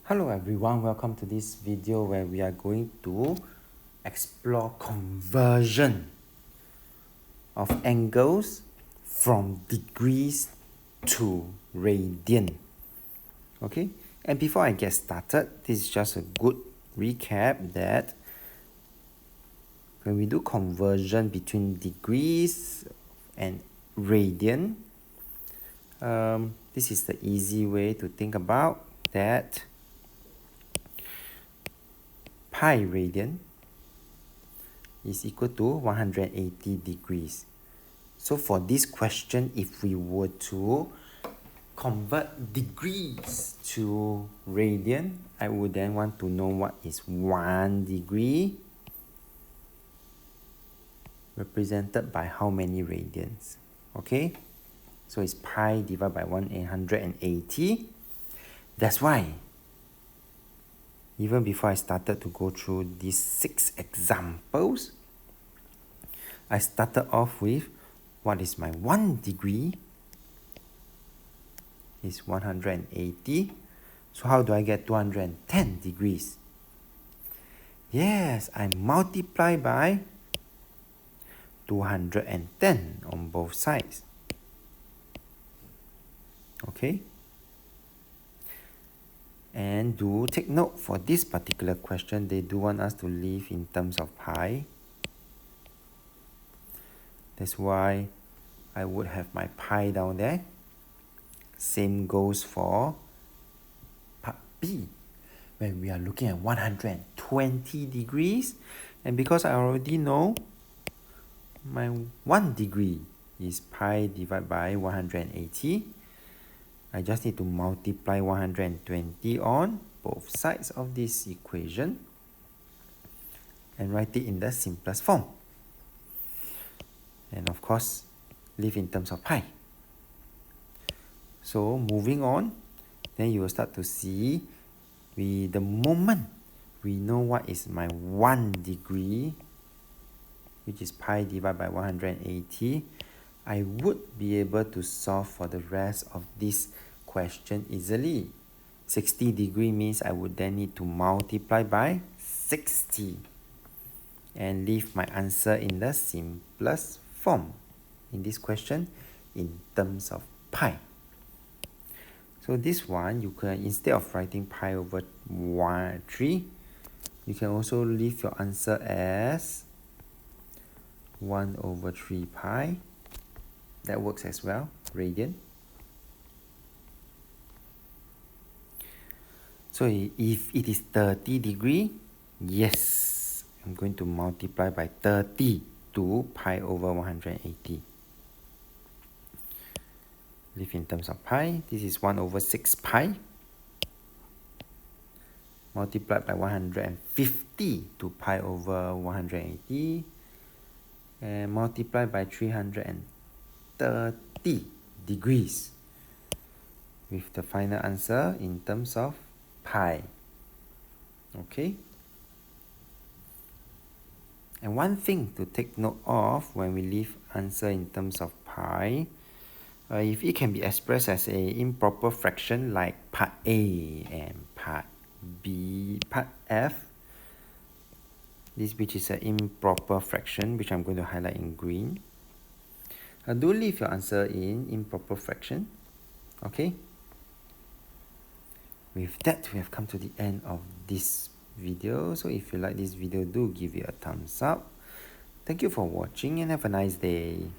Hello everyone, welcome to this video where we are going to explore conversion of angles from degrees to radian. Okay, and before I get started, this is just a good recap that when we do conversion between degrees and radian, this is the easy way to think about that. Pi radian is equal to 180 degrees. So for this question, if we were to convert degrees to radian, I would then want to know what is 1 degree represented by how many radians. Okay, so it's pi divided by 180. That's why even before I started to go through these 6 examples, I started off with what is my 1 degree is 180. So how do I get 210 degrees? Yes, I multiply by 210 on both sides. Okay? And do take note for this particular question, they do want us to live in terms of pi. That's why I would have my pi down there. Same goes for part B, when we are looking at 120 degrees. And because I already know my 1 degree is pi divided by 180, I just need to multiply 120 on both sides of this equation and write it in the simplest form. And of course, live in terms of pi. So moving on, then you will start to see the moment we know what is my 1 degree, which is pi divided by 180, I would be able to solve for the rest of this question easily. 60 degree means I would then need to multiply by 60 and leave my answer in the simplest form in this question in terms of pi. So this one, you can, instead of writing pi over 3, you can also leave your answer as 1 over 3 pi. That works as well, radian. So if it is 30 degree, yes, I'm going to multiply by 30 to pi over 180. Live in terms of pi, this is 1 over 6 pi multiplied by 150 to pi over 180 and multiplied by 330 degrees with the final answer in terms of pi. Okay? And one thing to take note of when we leave answer in terms of pi, if it can be expressed as a improper fraction like part A and part B, part F, this which is an improper fraction, which I'm going to highlight in green. Do leave your answer in improper fraction. Okay? With that, we have come to the end of this video. So if you like this video, do give it a thumbs up. Thank you for watching and have a nice day.